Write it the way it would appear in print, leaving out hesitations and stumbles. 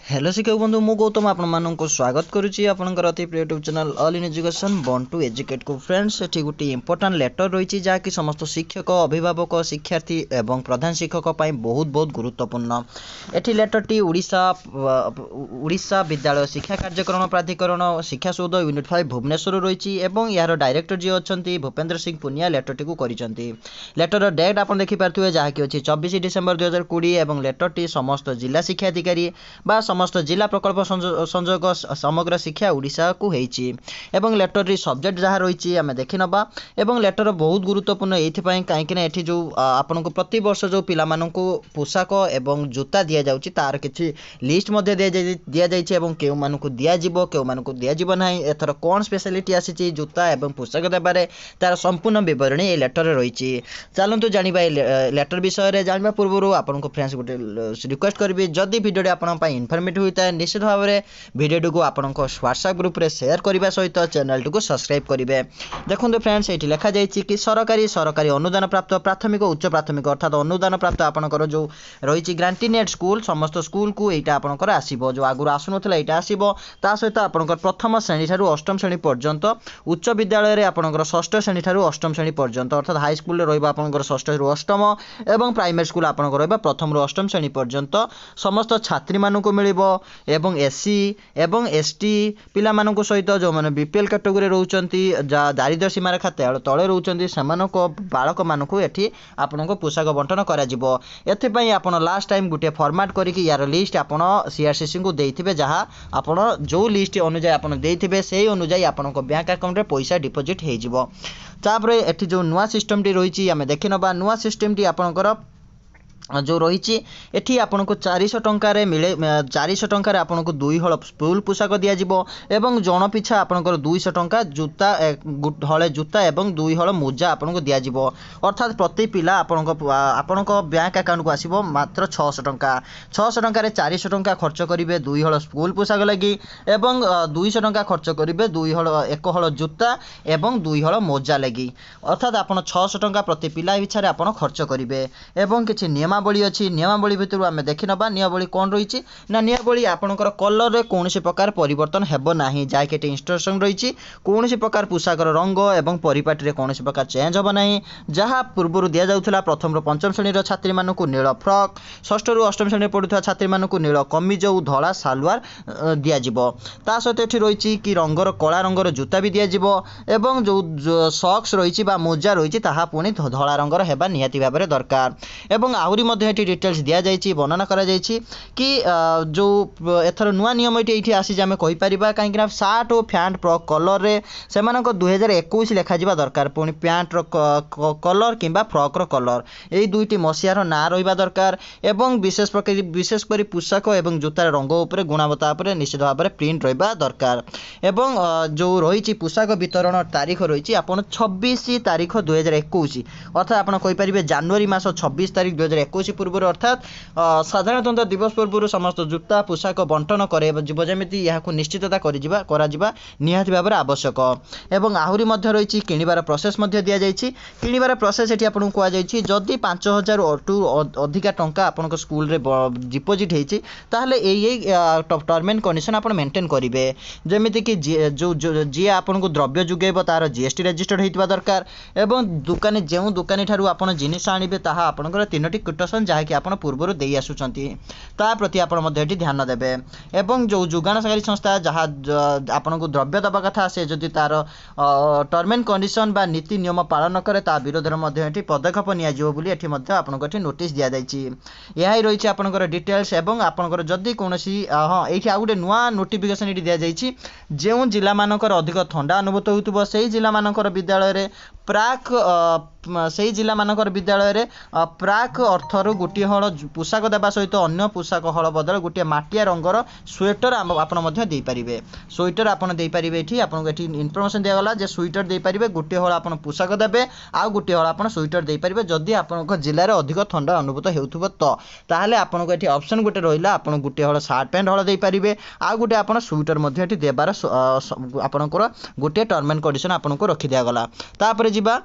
Hello शिक्षक बंधु मु गौतम आपको स्वागत करुच्ची आपंकर अति प्रिय YouTube channel all in education born to educate को फ्रेंड्स एटी गोटे इंपोर्टाट लेटर रही जहाँकि समस्त शिक्षक अभिभावक शिक्षार्थी एवं प्रधान शिक्षक बहुत बहुत गुरुत्वपूर्ण एटी लेटरटी उड़ीसा विद्यालय शिक्षा कार्यक्रम प्राधिकरण शिक्षा सौध यूनिट 5 भुवनेश्वर रही यार डायरेक्टर जी अच्छा भूपेन्द्र सिंह पुनिया लेटरटी को करिसेंती। लेटर डेट आप देखिपे जहाँकि अच्छी 24 डिसेम्बर 2020 और लेटरटी समस्त जिला शिक्षा अधिकारी बा समस्त जिला प्रकल्प संयोग समग्र शिक्षा ओडिशा को होईची एवं लेटर री सब्जेक्ट जहाँ रही आम देखि नबा एवं लेटर बहुत गुरुत्वपूर्ण एथिपाई कहीं एठी जो आपन को प्रति वर्ष जो पिला माननकु पोशाक एवं जूता दिया जाउची तार किछि लिस्ट मध्ये दिया जाइछि एवं केउ माननकु दिया जिवो केउ माननकु दिया जिवो नाही एथर कोन स्पेशलिटी आसीची जूता एवं पोशाक देबारे तार संपूर्ण विवरणी ए लेटर रे रहिछि। चलंतु जानिबा लेटर विषय रे जानिबा पूर्वरु आपन को फ्रेंड्स गोटे रिक्वेस्ट करबी जदी वीडियो आपन पई इन्फॉर्मेटिव होता है निश्चित भाव में वीडियो को आपण व्हाट्सएप ग्रुप रे शेयर करने सहित चैनल को सब्सक्राइब करेंगे। देखो फ्रेंड्स ये लिखा जाइए कि सरकारी अनुदान प्राप्त प्राथमिक उच्च प्राथमिक अर्थात अनुदान प्राप्त आपंकर जो रही ग्रांटीनेट स्कूल समस्त स्कूल को यहाँ आपंकर आसो जो आगुरी आसुना यहाँ आसो ता सहित आपंकर प्रथम श्रेणी ठारू अष्टम श्रेणी पर्यंत उच्च विद्यालय आपंकर षष्ठ श्रेणी ठारू अष्टम श्रेणी पर्यंत अर्थात हाई स्कूल रहा षष्ठ रु अष्टम एवं प्राइमरी स्कूल आपंकर रहा प्रथम रु अष्टम श्रेणी पर्यंत समस्त छात्री मानक मिलिबो एवं एससी एवं एसटी पिला मानक सहित जो मैंने बीपीएल कैटेगोरी रोचंती दारिद्र्य सीमा रेखा तले रोचंती सेमानक बालक मानक एठी आपनको पोशाक बंटन करा जिवो। एथिपई आपण लास्ट टाइम गुटे फॉर्मेट करिकि यार लिस्ट आपण सीआरसीसी को देइथिबे जहाँ आपण जो लिस्ट अनुसार आपण देइथिबे सेही अनुसार आपनको बैंक अकाउंट रे पैसा डिपॉजिट हे जिवो। तापरे एठी जो नुवा सिस्टम टी रहिछि आमे देखि नबा नुवा सिस्टम टी आपणकर जो रही एठी आपन को 400 टंकार मिले 400 टंकार आपन को 2 हल स्कूल पोशाक दिया जिवो एवं जन पिछा आपनकर 200 टंका जूता हले जूता एवं 2 हल मोजा आपन को दिया जिवो अर्थात प्रति पिला आपन को बैंक अकाउंट को आसीबो मात्र 600 टंका 600 टंकार 400 टंका खर्च करिवे 2 हल स्कूल पोशाक लगी एवं 200 टंका खर्च करिवे 2 हल 1 हल जूता एवं 2 हल मोजा लगी अर्थात आपन 600 टंका प्रति पिला पिछा रे आपन खर्च करिवे एवं किछि नियमावली अच्छी नियमावली भितर आम देखि नबा नियमावली कौन रही ना नियमावली आपणकर कलर रे कौन प्रकार परिवर्तन हेबो नाही जहाँकि इंस्ट्रक्शन रही कौन प्रकार पोशाकर रंग एवं परिपाटी रे कौन प्रकार चेंज हेबो नाही जहाँ पूर्व दि जाउथला प्रथम रु पंचम श्रेणी छात्री मानक नील फ्रक षष्ठ रु अष्टम श्रेणी पढ़ुवा छात्री मानक नील कमीज और धला सालवार दिज्व ता सहित ये रही कि रंगर कला रंगर जूता भी दिज्व एवं जो सक्स रही मोजा रही पुणी धला रंगर हेबा निहाती भाव में दरकार एवं आहरी डिटेल्स दि जाइए वर्णना करा जाइए कि जो एथर नुआ नियम ये आसी आम कहीपर कहीं सार्ट और पैंट कलर रे से 2021 लिखा दरकार पुणी पैंट कलर कि फ्रक कलर यही दुईटी मसीहार ना रहा दरकार एवं विशेषकर पोशाक एवं जूतार रंग उपर गुणवत्ता उपर निश्चित भाव में प्रिंट रहा दरकार एवं जो रही पोशाक वितरण तारीख रही आप 26 तारीख 2021 अर्थात आप कहीपर जनवरी मास 26 तारीख 2021 पूर्व अर्थात साधारणतंत्र दिवस पूर्व समस्त जूता पोशाक बंटन करमी यहाँ निश्चितता निहाती भाव आवश्यक एवं आहरी रही किणवार प्रोसेस दि जाइए किणवार प्रोसेस ये आपको कहुई जदि 5000 टू अधिका टंका आपन स्कूल रे डिपोजिट होती टर्म एंड कंडीशन आप मेंटेन करेंगे जमीती कि जी आपन को द्रव्य जुगेब तार जीएसटी रजिस्टर्ड होता दरकार एवं दुकानी जो दुकानी ठारू आपन जिनिस आनिबे ताहा आपनकर 3टी किटसन जहाँकि आप पूर्वर दे आसुँच प्रति आप ध्यान देवे एवं जो जोगाणकारी संस्था जहाँ आपन को द्रव्य दबा कथा से जदि तार टर्म एंड कंडीशन बा नीति नियम पालन करे ता विरोध में पदक्षेप नि नोटिस दि जाइए यही रही आपंकर डिटेल्स एवं आपंकर जदि कौन हाँ ये आउ गए नुआ नोटिफिकेशन ये दि जाइए जो जिला मानकर अधिक ठंडा अनुभूत हो जिला मानकर विद्यालय प्राक से जिला मानकर विद्यालय प्राक अर्थर गोटे हल पोशाक देवा सहित अन्य पोशाक हल बदल गोटे माटिया रंगर स्वेटर आपरे स्वेटर आपरे ये आपको ये इनफर्मेशन दिगला जे स्वेटर देपारे गोटे हल आप पोशाक देवे आउ गोटे हल आप स्वेटर देपारे जदि आप जिले में अधिक ठंडा अनुभूत हो ताहले आपको ये ऑप्शन गोटे रहा आप गोटे हल सार्ट पैंट हल देपारे आउ गोटे आप स्वेटर देवार आपंकर गोटे टर्म एंड कंडीशन आपको रखी दिगला। तापर जिबा